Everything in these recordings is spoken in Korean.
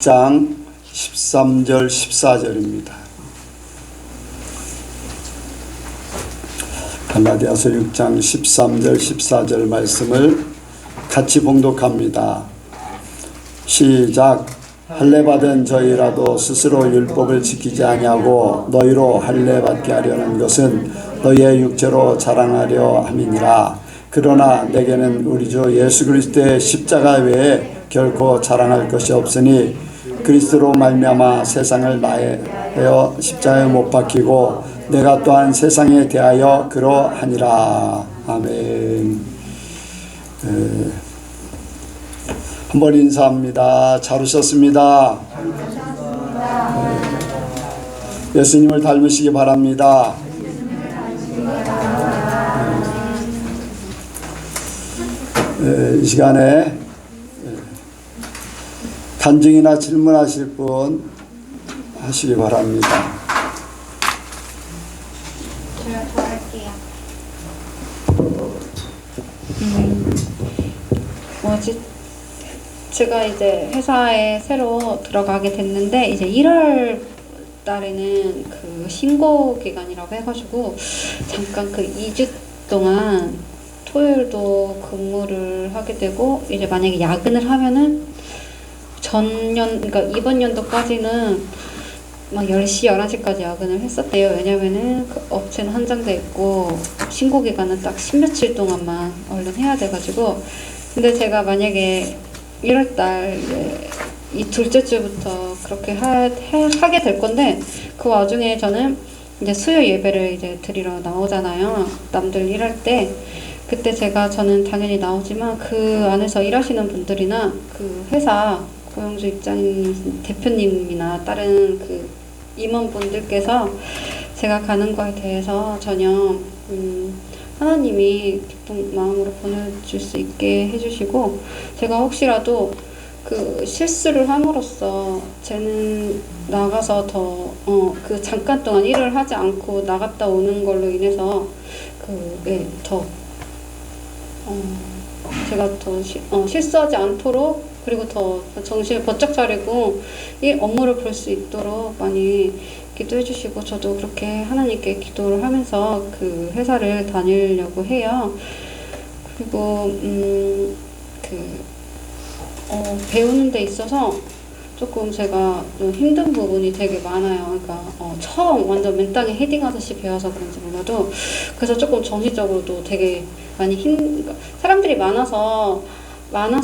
6장 13절 14절입니다. 갈라디아서 6장 13절 14절 말씀을 같이 봉독합니다. 시작. 할례받은 저희라도 스스로 율법을 지키지 아니하고 너희로 할례받게 하려는 것은 너희의 육체로 자랑하려 함이니라. 그러나 내게는 우리 주 예수 그리스도의 십자가 외에 결코 자랑할 것이 없으니 그리스도로 말미암아 세상을 나하여 십자가에 못 박히고 내가 또한 세상에 대하여 그러하니라. 아멘. 한번 인사합니다. 잘 오셨습니다. 예수님을 닮으시기 바랍니다. 이 시간에 간증이나 질문하실 분 하시기 바랍니다. 제가 더 할게요. 제가 이제 회사에 새로 들어가게 됐는데 이제 1월 달에는 그 신고 기간이라고 해가지고 잠깐 그 2주 동안 토요일도 근무를 하게 되고 이제 만약에 야근을 하면은 그러니까 이번 연도까지는 막 10시, 11시까지 야근을 했었대요. 왜냐면은 그 업체는 한정돼 있고 신고 기간은 딱 10며칠 동안만 얼른 해야 돼가지고. 근데 제가 만약에 1월달 이 둘째 주부터 그렇게 하게 될 건데, 그 와중에 저는 이제 수요 예배를 이제 드리러 나오잖아요. 남들 일할 때. 그때 저는 당연히 나오지만 그 안에서 일하시는 분들이나 그 회사 고용주 입장인 대표님이나 다른 그 임원분들께서 제가 가는 거에 대해서 전혀 하나님이 기쁜 마음으로 보내줄 수 있게 해주시고, 제가 혹시라도 그 실수를 함으로써 쟤는 나가서 그 잠깐 동안 일을 하지 않고 나갔다 오는 걸로 인해서 제가 더 실수하지 않도록, 그리고 더 정신을 번쩍 차리고 이 업무를 볼 수 있도록 많이 기도해 주시고, 저도 그렇게 하나님께 기도를 하면서 그 회사를 다니려고 해요. 그리고 배우는 데 있어서 조금 제가 좀 힘든 부분이 되게 많아요. 그러니까 처음 완전 맨땅에 헤딩하듯이 배워서 그런지 몰라도, 그래서 조금 정신적으로도 되게 많이 그러니까 사람들이 많아서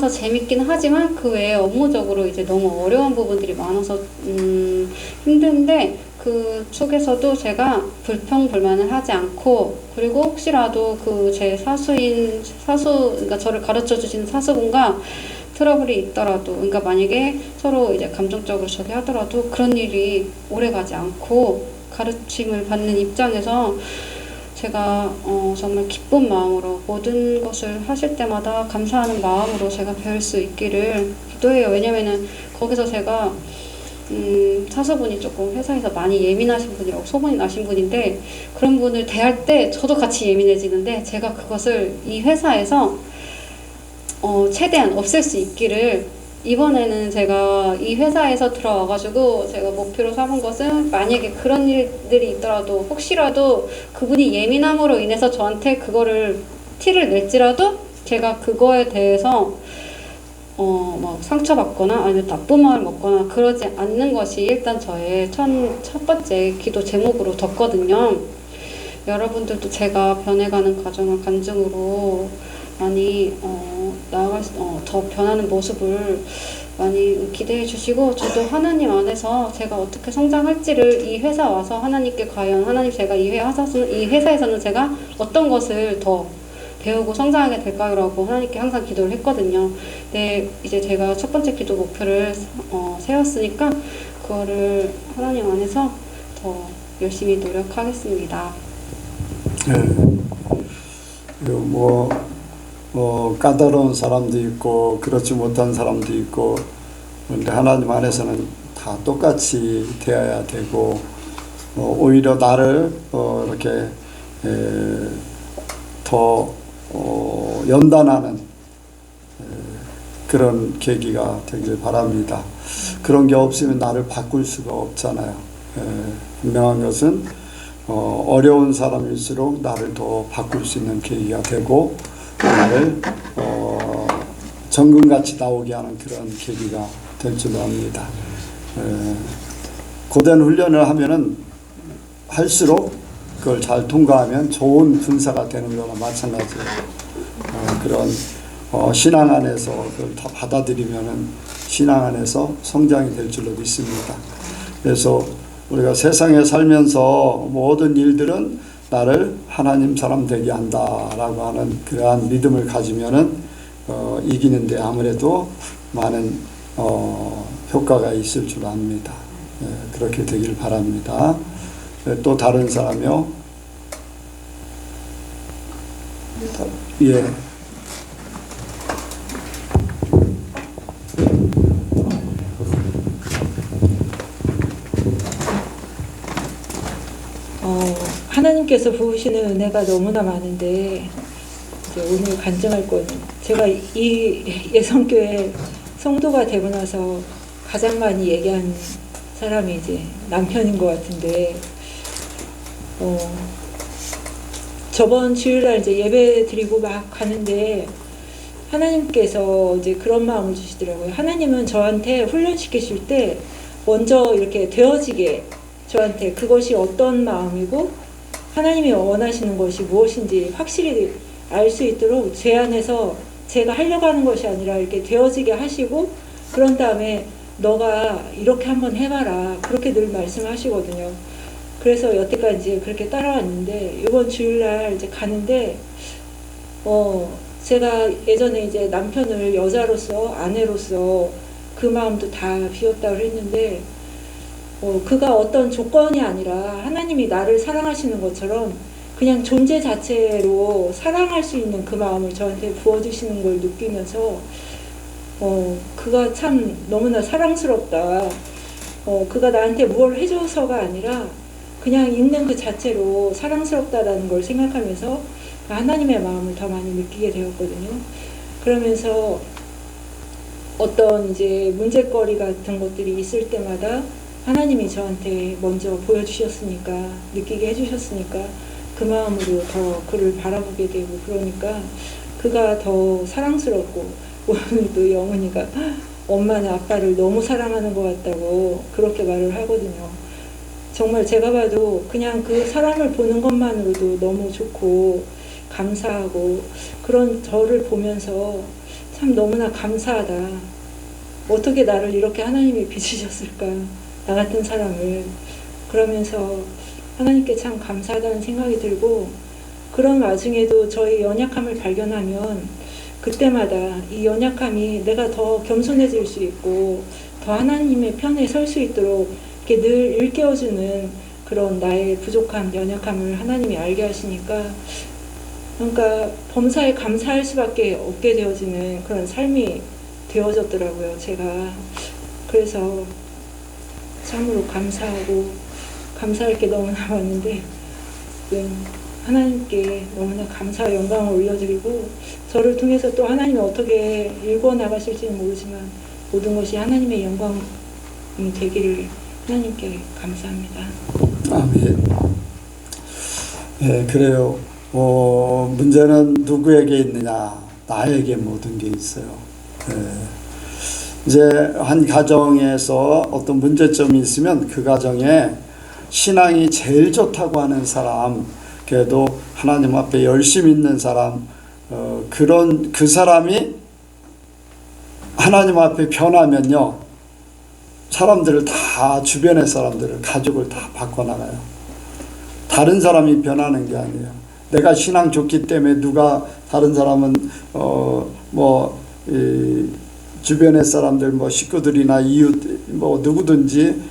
재밌긴 하지만 그 외에 업무적으로 이제 너무 어려운 부분들이 많아서 힘든데, 그 속에서도 제가 불평불만을 하지 않고, 그리고 혹시라도 그 제 그러니까 저를 가르쳐 주시는 사수분과 트러블이 있더라도, 그러니까 만약에 서로 이제 감정적으로 저기 하더라도 그런 일이 오래 가지 않고 가르침을 받는 입장에서 제가 정말 기쁜 마음으로 모든 것을 하실 때마다 감사하는 마음으로 제가 배울 수 있기를 기도해요. 왜냐면은 거기서 제가 사수분이 조금 회사에서 많이 예민하신 분이라고 소문이 나신 분인데, 그런 분을 대할 때 저도 같이 예민해지는데, 제가 그것을 이 회사에서 최대한 없앨 수 있기를, 이번에는 제가 이 회사에서 들어와가지고 제가 목표로 삼은 것은, 만약에 그런 일들이 있더라도 혹시라도 그분이 예민함으로 인해서 저한테 그거를 티를 낼지라도 제가 그거에 대해서 막 상처받거나 아니면 나쁜 마음을 먹거나 그러지 않는 것이 일단 저의 첫 번째 기도 제목으로 뒀거든요. 여러분들도 제가 변해가는 과정을 간증으로 많이 더 변하는 모습을 많이 기대해 주시고, 저도 하나님 안에서 제가 어떻게 성장할지를 이 회사 와서 하나님께, 과연 하나님 제가 이 회사에서는 제가 어떤 것을 더 배우고 성장하게 될까요? 라고 하나님께 항상 기도를 했거든요. 근데 이제 제가 첫 번째 기도 목표를 세웠으니까 그거를 하나님 안에서 더 열심히 노력하겠습니다. 까다로운 사람도 있고 그렇지 못한 사람도 있고, 그런데 하나님 안에서는 다 똑같이 되어야 되고, 오히려 나를 이렇게 더 연단하는 그런 계기가 되길 바랍니다. 그런 게 없으면 나를 바꿀 수가 없잖아요. 분명한 것은 어려운 사람일수록 나를 더 바꿀 수 있는 계기가 되고 나를 정금같이 나오게 하는 그런 계기가 될 줄로 압니다. 고된 훈련을 하면은 할수록 그걸 잘 통과하면 좋은 군사가 되는 거나 마찬가지예요. 그런 신앙 안에서 그걸 다 받아들이면은 신앙 안에서 성장이 될 줄로 믿습니다. 그래서 우리가 세상에 살면서 모든 일들은 나를 하나님 사람 되게 한다라고 하는 그러한 믿음을 가지면은 이기는데 아무래도 많은 효과가 있을 줄 압니다. 그렇게 되길 바랍니다. 또 다른 사람이요? 예. 하나님께서 부으시는 은혜가 너무나 많은데 이제 오늘 간증할 건 제가 이 예성교회 성도가 되고 나서 가장 많이 얘기한 사람이 이제 남편인 것 같은데 저번 주일날 이제 예배 드리고 막 가는데 하나님께서 이제 그런 마음을 주시더라고요. 하나님은 저한테 훈련시키실 때 먼저 이렇게 되어지게 저한테 그것이 어떤 마음이고 하나님이 원하시는 것이 무엇인지 확실히 알 수 있도록 제 안에서 제가 하려고 하는 것이 아니라 이렇게 되어지게 하시고 그런 다음에 너가 이렇게 한번 해봐라 그렇게 늘 말씀하시거든요. 그래서 여태까지 이제 그렇게 따라왔는데 이번 주일날 이제 가는데 제가 예전에 이제 남편을 여자로서 아내로서 그 마음도 다 비웠다고 했는데 그가 어떤 조건이 아니라 하나님이 나를 사랑하시는 것처럼 그냥 존재 자체로 사랑할 수 있는 그 마음을 저한테 부어주시는 걸 느끼면서 그가 참 너무나 사랑스럽다. 그가 나한테 뭘 해줘서가 아니라 그냥 있는 그 자체로 사랑스럽다라는 걸 생각하면서 하나님의 마음을 더 많이 느끼게 되었거든요. 그러면서 어떤 이제 문제거리 같은 것들이 있을 때마다 하나님이 저한테 먼저 보여주셨으니까 느끼게 해주셨으니까 그 마음으로 더 그를 바라보게 되고 그러니까 그가 더 사랑스럽고 오늘도 영은이가 엄마는 아빠를 너무 사랑하는 것 같다고 그렇게 말을 하거든요. 정말 제가 봐도 그냥 그 사람을 보는 것만으로도 너무 좋고 감사하고 그런 저를 보면서 참 너무나 감사하다. 어떻게 나를 이렇게 하나님이 빚으셨을까? 나 같은 사람을. 그러면서 하나님께 참 감사하다는 생각이 들고 그런 와중에도 저의 연약함을 발견하면 그때마다 이 연약함이 내가 더 겸손해질 수 있고 더 하나님의 편에 설 수 있도록 이렇게 늘 일깨워주는 그런 나의 부족함, 연약함을 하나님이 알게 하시니까 그러니까 범사에 감사할 수밖에 없게 되어지는 그런 삶이 되어졌더라고요, 제가. 그래서 참으로 감사하고 감사할 게 너무나 많은데 하나님께 너무나 감사와 영광을 올려드리고 저를 통해서 또 하나님이 어떻게 일궈 나가실지는 모르지만 모든 것이 하나님의 영광이 되기를 하나님께 감사합니다. 아멘. 네, 그래요. 문제는 누구에게 있느냐? 나에게 모든 게 있어요. 네. 이제 한 가정에서 어떤 문제점이 있으면 그 가정에 신앙이 제일 좋다고 하는 사람, 그래도 하나님 앞에 열심히 있는 사람, 그런 그 사람이 하나님 앞에 변하면요, 사람들을 다 주변의 사람들을 가족을 다 바꿔나가요. 다른 사람이 변하는 게 아니에요. 내가 신앙 좋기 때문에 누가 다른 사람은 주변의 사람들 식구들이나 이웃 누구든지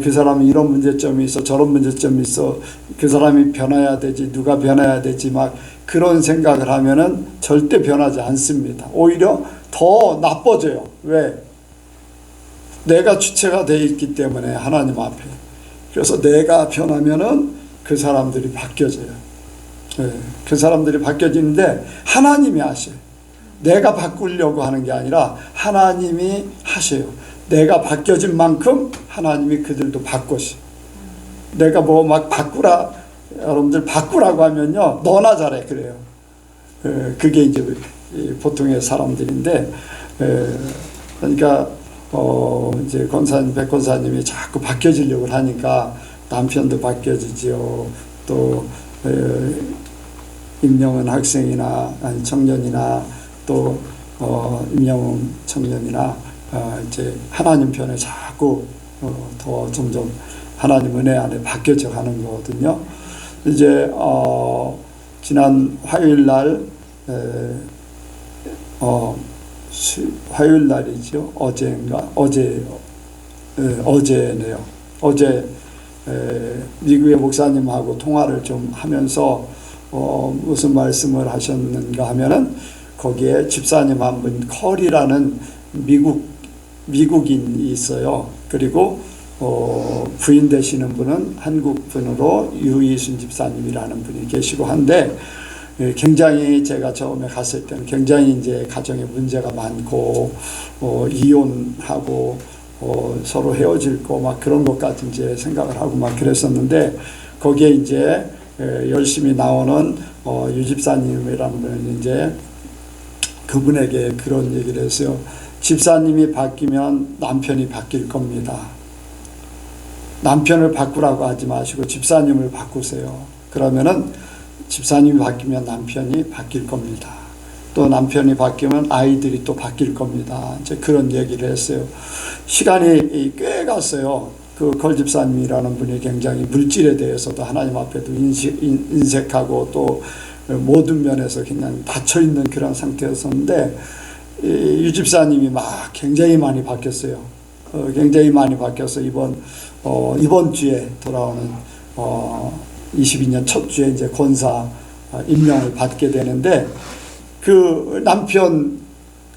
그 사람이 이런 문제점이 있어 저런 문제점이 있어 그 사람이 변해야 되지 누가 변해야 되지 막 그런 생각을 하면은 절대 변하지 않습니다. 오히려 더 나빠져요. 왜? 내가 주체가 되어 있기 때문에 하나님 앞에. 그래서 내가 변하면은 그 사람들이 바뀌어져요. 그 사람들이 바뀌어지는데 하나님이 아셔요. 내가 바꾸려고 하는 게 아니라 하나님이 하셔요. 내가 바뀌어진 만큼 하나님이 그들도 바꾸시. 내가 뭐 막 바꾸라, 여러분들 바꾸라고 하면요, 너나 잘해 그래요. 그게 이제 보통의 사람들인데, 그러니까 이제 권사님, 백 권사님이 자꾸 바뀌어지려고 하니까 남편도 바뀌어지지요. 또 임영은 학생이나 아니 청년이나 또 임영은 청년이나 이제 하나님 편에 자꾸 더 점점 하나님 은혜 안에 바뀌어져 가는 거거든요. 이제 지난 화요일 날 화요일 날이죠. 어제네요. 어제 미국의 목사님하고 통화를 좀 하면서 무슨 말씀을 하셨는가 하면은 거기에 집사님 한 분, 컬이라는 미국인이 있어요. 그리고 부인 되시는 분은 한국 분으로 유이순 집사님이라는 분이 계시고 한데, 굉장히 제가 처음에 갔을 때는 굉장히 이제 가정에 문제가 많고 이혼하고 서로 헤어질 거 막 그런 것까지 이제 생각을 하고 막 그랬었는데, 거기에 이제 열심히 나오는 유 집사님이라는 분은 이제 그분에게 그런 얘기를 했어요. 집사님이 바뀌면 남편이 바뀔 겁니다. 남편을 바꾸라고 하지 마시고 집사님을 바꾸세요. 그러면은 집사님이 바뀌면 남편이 바뀔 겁니다. 또 남편이 바뀌면 아이들이 또 바뀔 겁니다. 이제 그런 얘기를 했어요. 시간이 꽤 갔어요. 그 걸 집사님이라는 분이 굉장히 물질에 대해서도 하나님 앞에도 인색하고 또 모든 면에서 그냥 닫혀 있는 그런 상태였었는데, 유 집사님이 막 굉장히 많이 바뀌었어요. 굉장히 많이 바뀌어서 이번 주에 돌아오는 22년 첫 주에 이제 권사 임명을 받게 되는데, 그 남편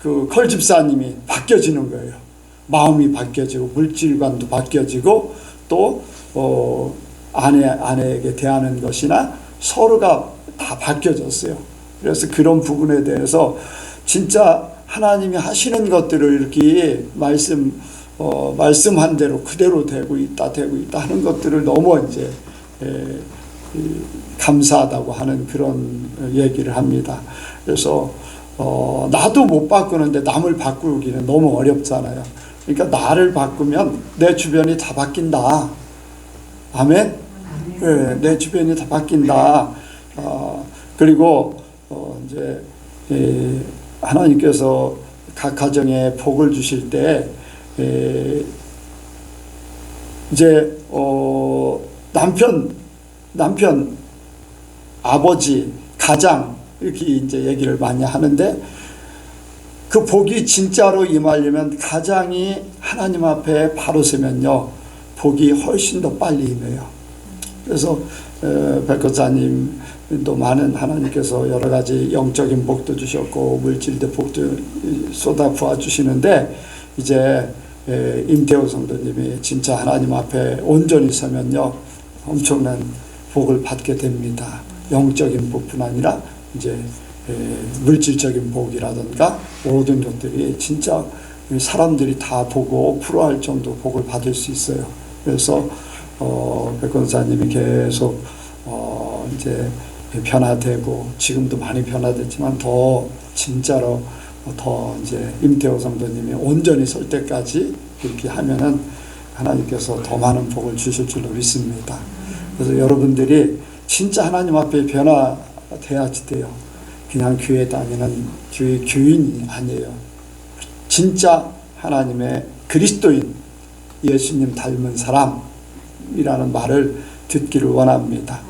그 컬 집사님이 바뀌어지는 거예요. 마음이 바뀌어지고 물질관도 바뀌어지고 또 아내에게 대하는 것이나 서로가 다 바뀌어졌어요. 그래서 그런 부분에 대해서 진짜 하나님이 하시는 것들을 이렇게 말씀한 대로 그대로 되고 있다 하는 것들을 너무 이제 감사하다고 하는 그런 얘기를 합니다. 그래서 나도 못 바꾸는데 남을 바꾸기는 너무 어렵잖아요. 그러니까 나를 바꾸면 내 주변이 다 바뀐다. 아멘? 네, 내 주변이 다 바뀐다. 그리고 이제 하나님께서 각 가정에 복을 주실 때 이제 남편, 아버지, 가장 이렇게 이제 얘기를 많이 하는데, 그 복이 진짜로 임하려면 가장이 하나님 앞에 바로 서면요, 복이 훨씬 더 빨리 임해요. 그래서 백호사님도 많은 하나님께서 여러 가지 영적인 복도 주셨고 물질의 복도 쏟아 부어 주시는데, 이제 임태호 성도님이 진짜 하나님 앞에 온전히 서면요, 엄청난 복을 받게 됩니다. 영적인 복뿐 아니라 이제 물질적인 복이라든가 모든 것들이 진짜 사람들이 다 보고 부러워할 정도 복을 받을 수 있어요. 그래서 백권사님이 계속 이제 변화되고, 지금도 많이 변화됐지만 더 진짜로 더 이제 임태호 성도님이 온전히 설 때까지 이렇게 하면은 하나님께서 더 많은 복을 주실 줄로 믿습니다. 그래서 여러분들이 진짜 하나님 앞에 변화돼야지 돼요. 그냥 교회 다니는 교회 교인이 아니에요. 진짜 하나님의 그리스도인, 예수님 닮은 사람이라는 말을 듣기를 원합니다.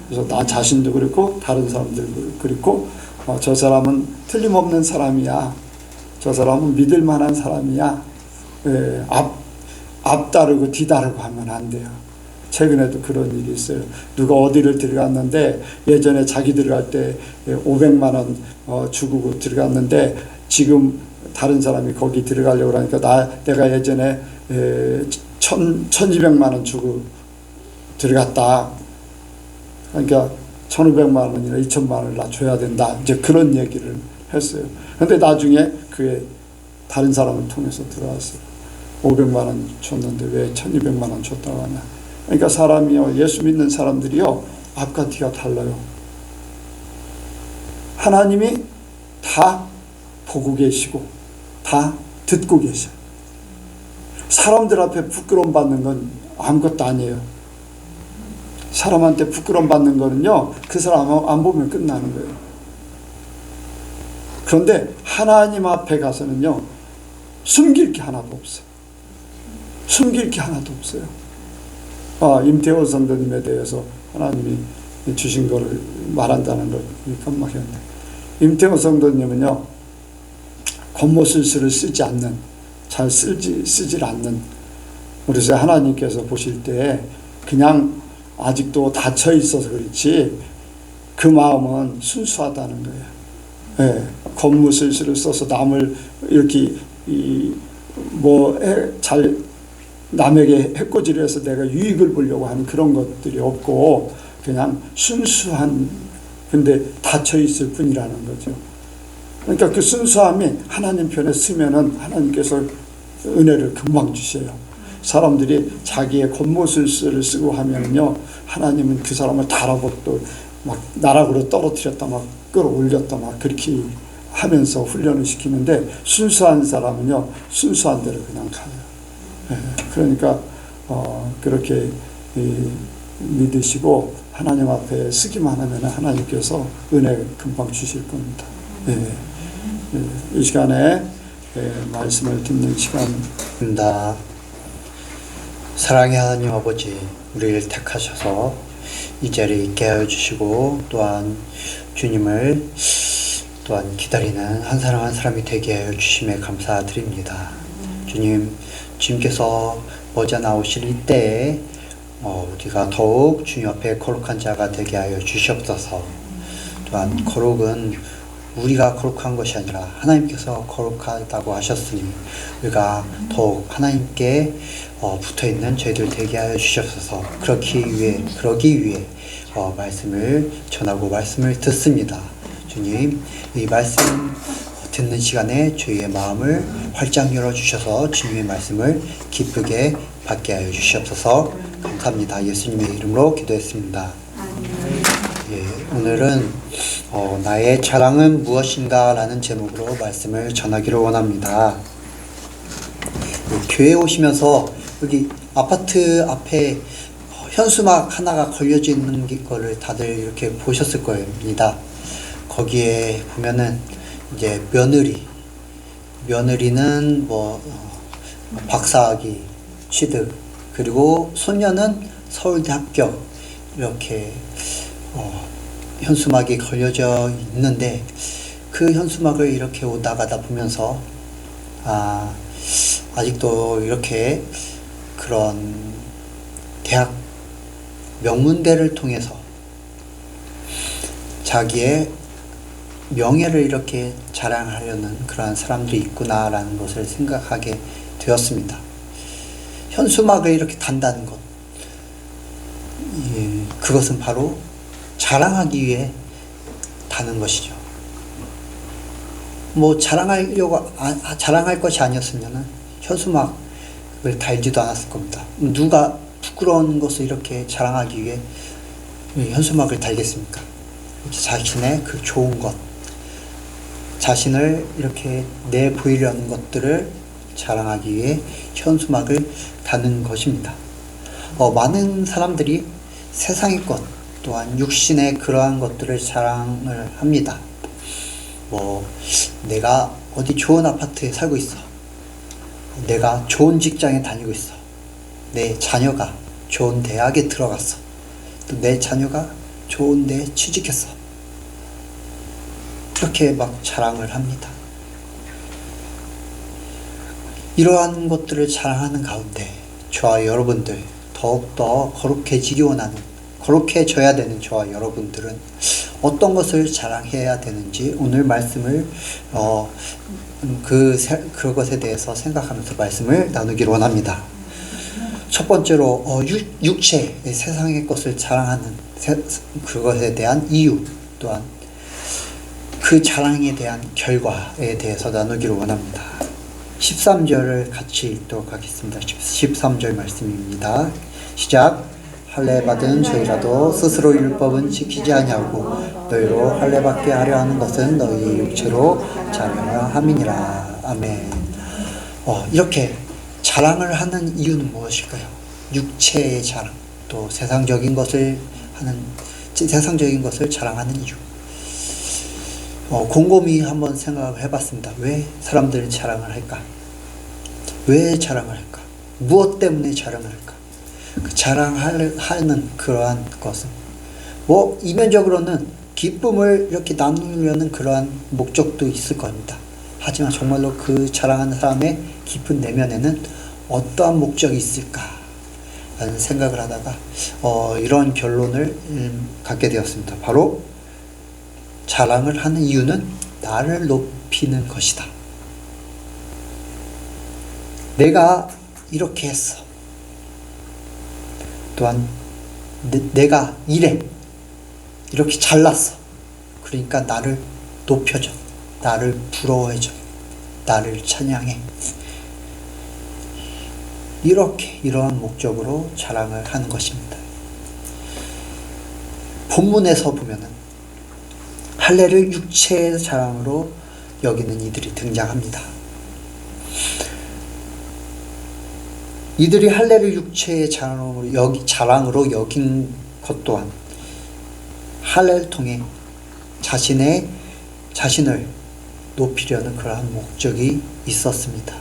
그래서 나 자신도 그렇고 다른 사람들도 그렇고 저 사람은 틀림없는 사람이야. 저 사람은 믿을 만한 사람이야. 앞다르고 뒤다르고 하면 안 돼요. 최근에도 그런 일이 있어요. 누가 어디를 들어갔는데, 예전에 자기 들어갈 때 500만 원 주고 들어갔는데, 지금 다른 사람이 거기 들어가려고 하니까 내가 예전에 1200만 원 주고 들어갔다. 그러니까 1500만 원이나 2000만 원을 나 줘야 된다. 이제 그런 얘기를 했어요. 근데 나중에 그게 다른 사람을 통해서 들어왔어요. 500만 원 줬는데 왜 1200만 원 줬다고 하냐. 그러니까 사람이요, 예수 믿는 사람들이요, 앞과 뒤가 달라요. 하나님이 다 보고 계시고 다 듣고 계셔요. 사람들 앞에 부끄러움 받는 건 아무것도 아니에요. 사람한테 부끄러움 받는 거는요, 그 사람 안 보면 끝나는 거예요. 그런데 하나님 앞에 가서는요, 숨길 게 하나도 없어요. 숨길 게 하나도 없어요. 임태호 선생님에 대해서 하나님이 주신 거를 말한다는 걸 깜빡했는데, 임태호 선생님은요, 겉모술수를 쓰지 않는, 잘 쓰질 않는, 그래서 하나님께서 보실 때 그냥 아직도 닫혀 있어서 그렇지 그 마음은 순수하다는 거예요. 예, 겉모술수를 써서 남을 이렇게 잘 남에게 해코지를 해서 내가 유익을 보려고 하는 그런 것들이 없고 그냥 순수한, 근데 닫혀 있을 뿐이라는 거죠. 그러니까 그 순수함이 하나님 편에 쓰면은 하나님께서 은혜를 금방 주셔요. 사람들이 자기의 겉모술수를 쓰고 하면은요, 하나님은 그 사람을 달아고 또 막 나락으로 떨어뜨렸다 막 끌어올렸다 막 그렇게 하면서 훈련을 시키는데, 순수한 사람은요, 순수한 대로 그냥 가요. 예, 그러니까 그렇게 믿으시고 하나님 앞에 쓰기만 하면 하나님께서 은혜 금방 주실 겁니다. 이 시간에 말씀을 듣는 시간입니다. 사랑의 하나님 아버지, 우리를 택하셔서 이 자리에 있게 하여 주시고 또한 주님을 또한 기다리는 한 사람 한 사람이 되게 하여 주심에 감사드립니다. 주님께서 먼저 나오실 이때에 우리가 더욱 주님 앞에 거룩한 자가 되게 하여 주시옵소서. 또한 거룩은 우리가 거룩한 것이 아니라 하나님께서 거룩하다고 하셨으니 우리가 더욱 하나님께 붙어있는 저희들 되게 하여 주시옵소서. 그러기 위해 말씀을 전하고 말씀을 듣습니다. 주님, 이 말씀 듣는 시간에 저희의 마음을 활짝 열어주셔서 주님의 말씀을 기쁘게 받게 하여 주시옵소서. 감사합니다. 예수님의 이름으로 기도했습니다. 오늘은 나의 자랑은 무엇인가 라는 제목으로 말씀을 전하기를 원합니다. 교회에 오시면서 여기 아파트 앞에 현수막 하나가 걸려져 있는 거를 다들 이렇게 보셨을 겁니다. 거기에 보면은 이제 며느리는 박사학위 취득, 그리고 손녀는 서울대 합격, 이렇게 현수막이 걸려져 있는데, 그 현수막을 이렇게 오다 가다 보면서 아직도 이렇게 그런 대학 명문대를 통해서 자기의 명예를 이렇게 자랑하려는 그러한 사람들이 있구나라는 것을 생각하게 되었습니다. 현수막을 이렇게 단다는 것, 그것은 바로 자랑하기 위해 다는 것이죠. 자랑할 것이 아니었으면 현수막을 달지도 않았을 겁니다. 누가 부끄러운 것을 이렇게 자랑하기 위해 현수막을 달겠습니까? 자신의 그 좋은 것, 자신을 이렇게 내보이려는 것들을 자랑하기 위해 현수막을 다는 것입니다. 많은 사람들이 세상의 것, 또한 육신의 그러한 것들을 자랑을 합니다. 내가 어디 좋은 아파트에 살고 있어. 내가 좋은 직장에 다니고 있어. 내 자녀가 좋은 대학에 들어갔어. 또 내 자녀가 좋은 데에 취직했어. 이렇게 막 자랑을 합니다. 이러한 것들을 자랑하는 가운데 저와 여러분들, 더욱더 거룩해져야 되는 저와 여러분들은 어떤 것을 자랑해야 되는지 오늘 말씀을 그것에 대해서 생각하면서 말씀을 나누기를 원합니다. 첫 번째로 육체, 세상의 것을 자랑하는 그것에 대한 이유, 또한 그 자랑에 대한 결과에 대해서 나누기를 원합니다. 13절을 같이 읽도록 하겠습니다. 13절 말씀입니다. 시작. 할례 받은 저희라도 스스로 율법은 지키지 아니하고 너희로 할례받게 하려 하는 것은 너희의 육체로 자랑을 함이니라. 아멘. 이렇게 자랑을 하는 이유는 무엇일까요? 육체의 자랑, 또 세상적인 것을 자랑하는 이유. 곰곰이 한번 생각을 해봤습니다. 왜 사람들이 자랑을 할까? 왜 자랑을 할까? 무엇 때문에 자랑을 할까? 그 자랑하는 그러한 것은 이면적으로는 기쁨을 이렇게 나누려는 그러한 목적도 있을 겁니다. 하지만 정말로 그 자랑하는 사람의 깊은 내면에는 어떠한 목적이 있을까? 라는 생각을 하다가 이런 결론을 갖게 되었습니다. 바로 자랑을 하는 이유는 나를 높이는 것이다. 내가 이렇게 했어. 또한 내가 이래. 이렇게 잘났어. 그러니까 나를 높여줘. 나를 부러워해줘. 나를 찬양해. 이러한 목적으로 자랑을 하는 것입니다. 본문에서 보면은 할례를 육체의 자랑으로 여기는 이들이 등장합니다. 이들이 할례를 육체의 자랑으로 여긴 것 또한 할례를 통해 자신을 높이려는 그러한 목적이 있었습니다.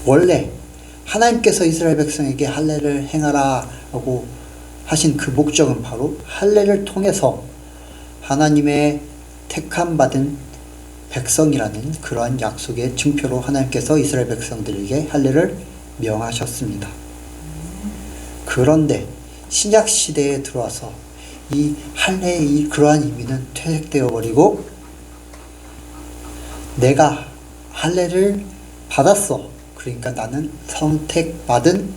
원래 하나님께서 이스라엘 백성에게 할례를 행하라고 하신 그 목적은 바로 할례를 통해서 하나님의 택함 받은 백성이라는 그러한 약속의 증표로 하나님께서 이스라엘 백성들에게 할례를 명하셨습니다. 그런데 신약 시대에 들어와서 이 할례의 그러한 의미는 퇴색되어 버리고 내가 할례를 받았어. 그러니까 나는 선택받은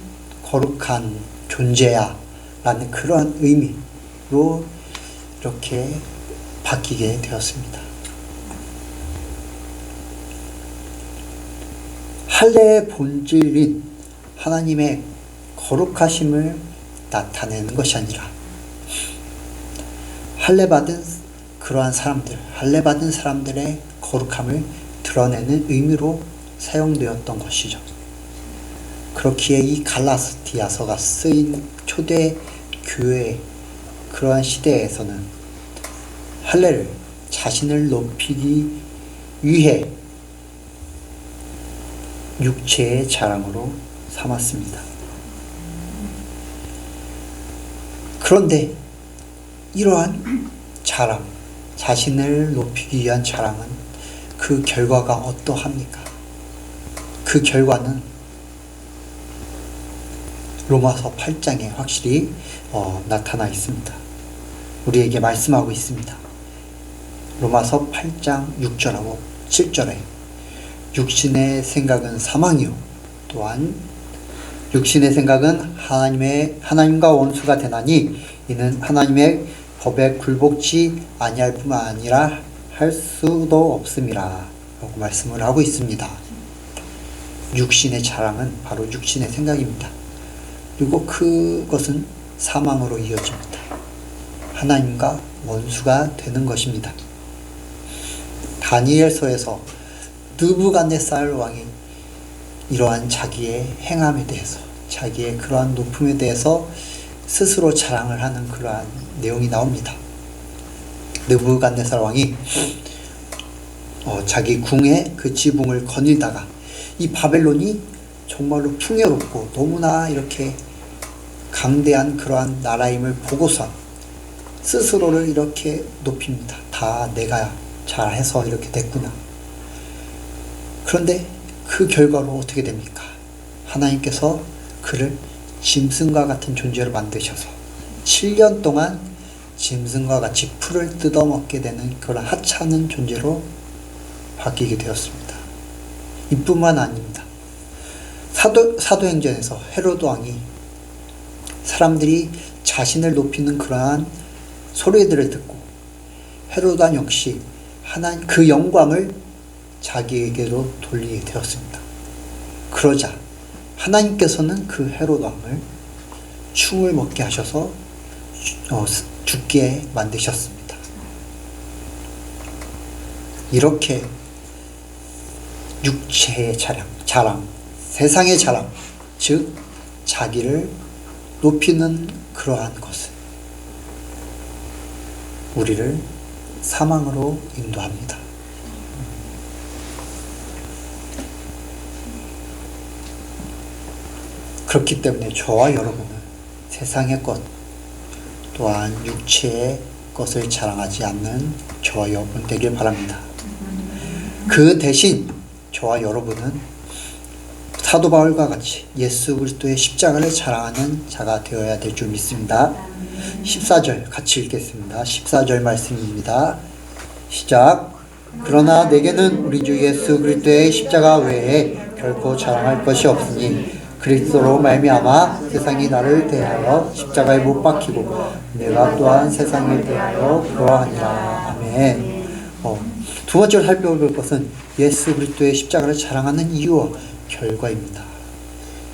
거룩한 존재야 라는 그러한 의미로 이렇게 바뀌게 되었습니다. 할례의 본질인 하나님의 거룩하심을 나타내는 것이 아니라 할례받은 그러한 사람들, 할례받은 사람들의 거룩함을 드러내는 의미로 사용되었던 것이죠. 그렇기에 이 갈라디아서가 쓰인 초대 교회 그러한 시대에서는 할례를 자신을 높이기 위해 육체의 자랑으로 삼았습니다. 그런데 이러한 자랑, 자신을 높이기 위한 자랑은 그 결과가 어떠합니까? 그 결과는 로마서 8장에 확실히 나타나 있습니다. 우리에게 말씀하고 있습니다. 로마서 8장 6절하고 7절에 육신의 생각은 사망이요 또한 육신의 생각은 하나님과 원수가 되나니 이는 하나님의 법에 굴복지 아니할 뿐만 아니라 할 수도 없음이라 라고 말씀을 하고 있습니다. 육신의 자랑은 바로 육신의 생각입니다. 그리고 그것은 사망으로 이어집니다. 하나님과 원수가 되는 것입니다. 다니엘서에서 느부갓네살 왕이 이러한 자기의 행함에 대해서 자기의 그러한 높음에 대해서 스스로 자랑을 하는 그러한 내용이 나옵니다. 느부갓네살 왕이 자기 궁의 그 지붕을 거닐다가 이 바벨론이 정말로 풍요롭고 너무나 이렇게 강대한 그러한 나라임을 보고서 스스로를 이렇게 높입니다. 다 내가 잘해서 이렇게 됐구나. 그런데 그 결과로 어떻게 됩니까? 하나님께서 그를 짐승과 같은 존재로 만드셔서 7년 동안 짐승과 같이 풀을 뜯어먹게 되는 그런 하찮은 존재로 바뀌게 되었습니다. 이뿐만 아닙니다. 사도행전에서 헤로드 왕이 사람들이 자신을 높이는 그러한 소리들을 듣고 헤롯 왕 역시 하나님 그 영광을 자기에게로 돌리게 되었습니다. 그러자 하나님께서는 그 헤롯 왕을 충을 먹게 하셔서 죽게 만드셨습니다. 이렇게 육체의 자랑, 세상의 자랑, 즉 자기를 높이는 그러한 것은 우리를 사망으로 인도합니다. 그렇기 때문에 저와 여러분은 세상의 것 또한 육체의 것을 자랑하지 않는 저와 여러분 되길 바랍니다. 그 대신 저와 여러분은 사도 바울과 같이 예수 그리스도의 십자가를 자랑하는 자가 되어야 될 줄 믿습니다. 14절 같이 읽겠습니다. 14절 말씀입니다. 시작. 그러나 내게는 우리 주 예수 그리스도의 십자가 외에 결코 자랑할 것이 없으니 그리스도로 말미암아 세상이 나를 대하여 십자가에 못 박히고 내가 또한 세상에 대하여 그러하니라. 아멘. 두 번째로 살펴볼 것은 예수 그리스도의 십자가를 자랑하는 이유와 결과입니다.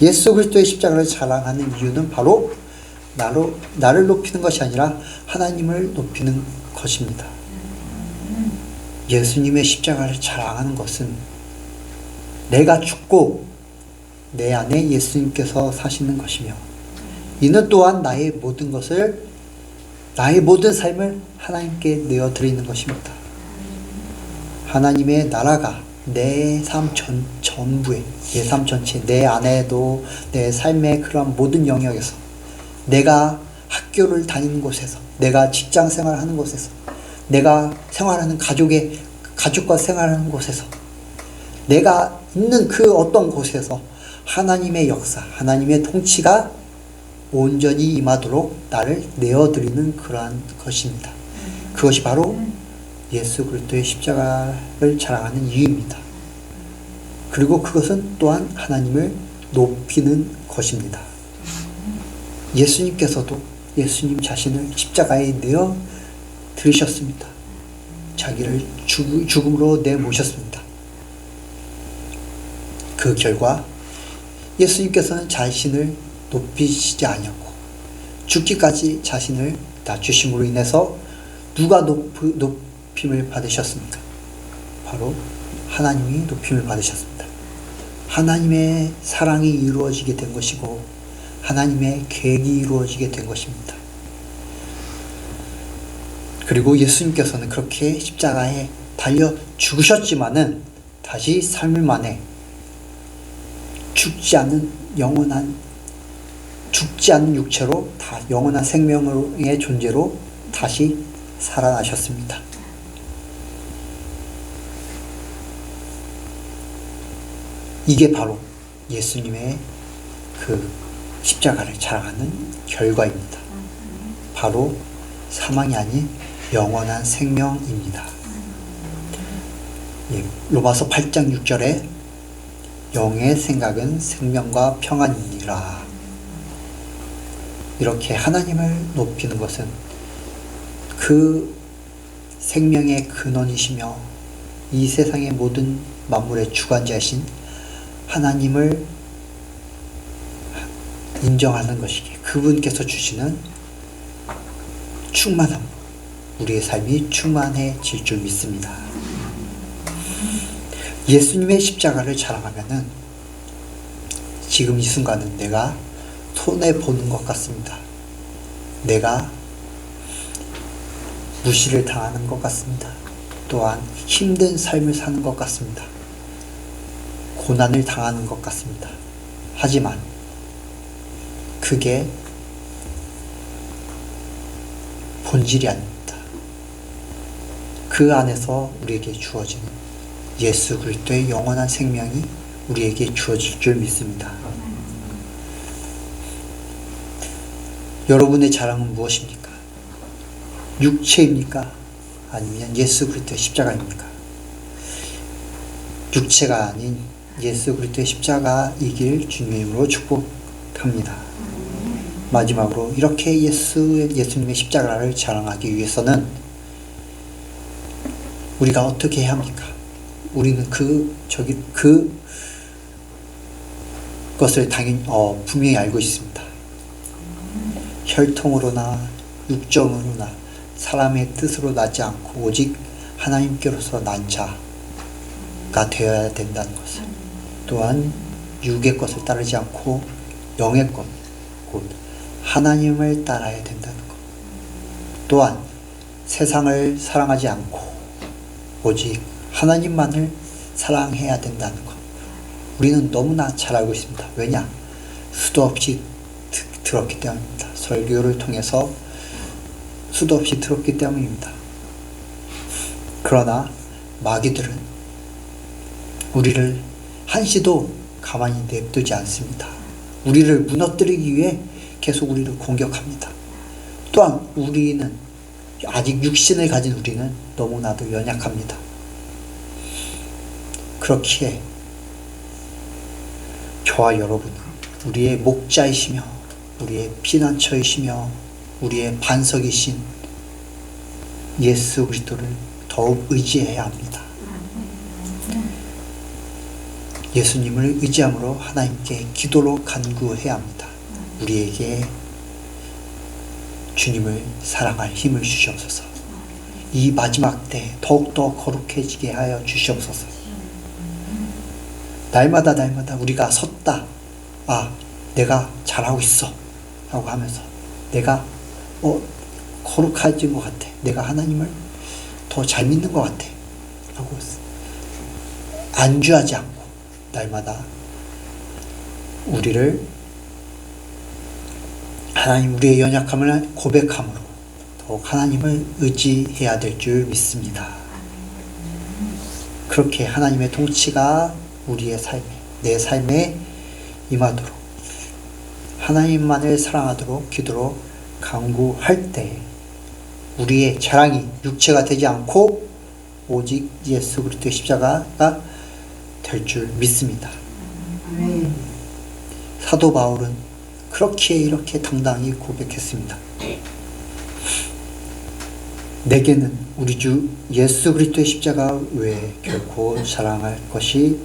예수 그리스도의 십자가를 자랑하는 이유는 바로 나를 높이는 것이 아니라 하나님을 높이는 것입니다. 예수님의 십자가를 자랑하는 것은 내가 죽고 내 안에 예수님께서 사시는 것이며 이는 또한 나의 모든 삶을 하나님께 내어드리는 것입니다. 하나님의 나라가 내 삶 전부에, 내 삶 전체, 내 안에도 내 삶의 그런 모든 영역에서 내가 학교를 다니는 곳에서, 내가 직장 생활하는 곳에서, 내가 생활하는 가족과 생활하는 곳에서, 내가 있는 그 어떤 곳에서 하나님의 역사, 하나님의 통치가 온전히 임하도록 나를 내어드리는 그러한 것입니다. 그것이 바로 예수 그리스도의 십자가를 자랑하는 이유입니다. 그리고 그것은 또한 하나님을 높이는 것입니다. 예수님께서도 예수님 자신을 십자가에 내어 드리셨습니다. 자기를 죽음으로 내모셨습니다. 그 결과 예수님께서는 자신을 높이시지 아니하고 죽기까지 자신을 낮추심으로 인해서 누가 높임을 받으셨습니까? 바로 하나님이 높임을 받으셨습니다. 하나님의 사랑이 이루어지게 된 것이고 하나님의 계획이 이루어지게 된 것입니다. 그리고 예수님께서는 그렇게 십자가에 달려 죽으셨지만은 다시 삶을 만에 죽지 않는 육체로 다 영원한 생명의 존재로 다시 살아나셨습니다. 이게 바로 예수님의 그 십자가를 자랑하는 결과입니다. 바로 사망이 아닌 영원한 생명입니다. 로마서 8장 6절에 영의 생각은 생명과 평안이니라. 이렇게 하나님을 높이는 것은 그 생명의 근원이시며 이 세상의 모든 만물의 주관자이신 하나님을 인정하는 것이기에 그분께서 주시는 충만함, 우리의 삶이 충만해질 줄 믿습니다. 예수님의 십자가를 자랑하면은 지금 이 순간은 내가 손해보는 것 같습니다. 내가 무시를 당하는 것 같습니다. 또한 힘든 삶을 사는 것 같습니다. 고난을 당하는 것 같습니다. 하지만 그게 본질이 아닙니다. 그 안에서 우리에게 주어지는 예수 그리스도의 영원한 생명이 우리에게 주어질 줄 믿습니다. 여러분의 자랑은 무엇입니까? 육체입니까? 아니면 예수 그리스도의 십자가입니까? 육체가 아닌 예수 그리스도의 십자가이길 주님의 이름으로 축복합니다. 마지막으로 이렇게 예수님의 십자가를 자랑하기 위해서는 우리가 어떻게 해야 합니까? 우리는 그것을 당연히 분명히 알고 있습니다. 혈통으로나 육정으로나 사람의 뜻으로 나지 않고 오직 하나님께로서 난 자가 되어야 된다는 것을, 또한 육의 것을 따르지 않고 영의 것, 곧 하나님을 따라야 된다는 것, 또한 세상을 사랑하지 않고 오직 하나님만을 사랑해야 된다는 것, 우리는 너무나 잘 알고 있습니다. 왜냐? 수도 없이 들었기 때문입니다. 설교를 통해서 수도 없이 들었기 때문입니다. 그러나 마귀들은 우리를 한시도 가만히 냅두지 않습니다. 우리를 무너뜨리기 위해 계속 우리를 공격합니다. 또한 우리는, 아직 육신을 가진 우리는 너무나도 연약합니다. 그렇기에 저와 여러분은 우리의 목자이시며 우리의 피난처이시며 우리의 반석이신 예수 그리스도를 더욱 의지해야 합니다. 예수님을 의지함으로 하나님께 기도로 간구해야 합니다. 우리에게 주님을 사랑할 힘을 주시옵소서. 이 마지막 때 더욱더 거룩해지게 하여 주시옵소서. 날마다 우리가 섰다, 내가 잘하고 있어 라고 하면서 내가 거룩해진 것 같아, 내가 하나님을 더 잘 믿는 것 같아 라고 안주하지 않고 날마다 우리의 연약함을 고백함으로 더욱 하나님을 의지해야 될 줄 믿습니다. 그렇게 하나님의 통치가 우리의 삶에, 내 삶에 임하도록 하나님만을 사랑하도록 기도로 간구할 때 우리의 자랑이 육체가 되지 않고 오직 예수 그리스도의 십자가가 될 줄 믿습니다. 사도 바울은 그렇게 이렇게 당당히 고백했습니다. 내게는 우리 주 예수 그리스도의 십자가 외에 결코 자랑할 것이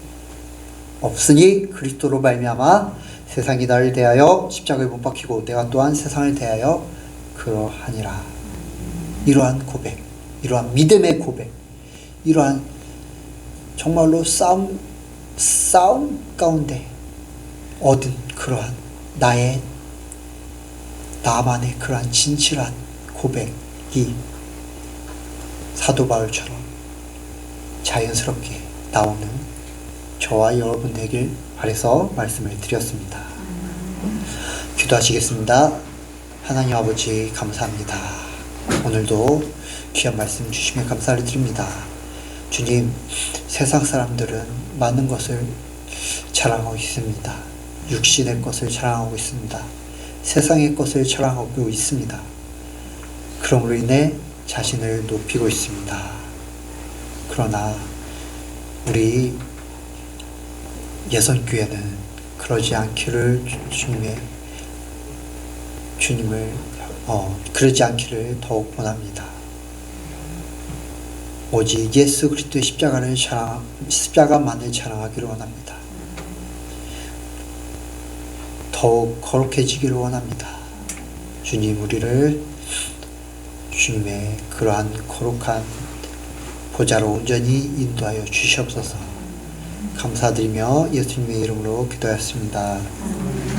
없으니 그리스도로 말미암아 세상이 나를 대하여 십자가에 못 박히고 내가 또한 세상을 대하여 그러하니라. 이러한 고백, 이러한 믿음의 고백, 이러한 정말로 싸움 가운데 얻은 그러한 나만의 그러한 진실한 고백이 사도 바울처럼 자연스럽게 나오는 저와 여러분 되길 바라서 말씀을 드렸습니다. 기도하시겠습니다. 하나님 아버지 감사합니다. 오늘도 귀한 말씀 주시며 감사를 드립니다. 주님, 세상 사람들은 많은 것을 자랑하고 있습니다. 육신의 것을 자랑하고 있습니다. 세상의 것을 자랑하고 있습니다. 그러므로 인해 자신을 높이고 있습니다. 그러나 우리 예선교회는 그러지 않기를 그러지 않기를 더욱 원합니다. 오직 예수 그리스도의 십자가만을 자랑하기를 원합니다. 더욱 거룩해지기를 원합니다. 주님, 우리를 주님의 그러한 거룩한 보좌로 온전히 인도하여 주시옵소서. 감사드리며 예수님의 이름으로 기도했습니다.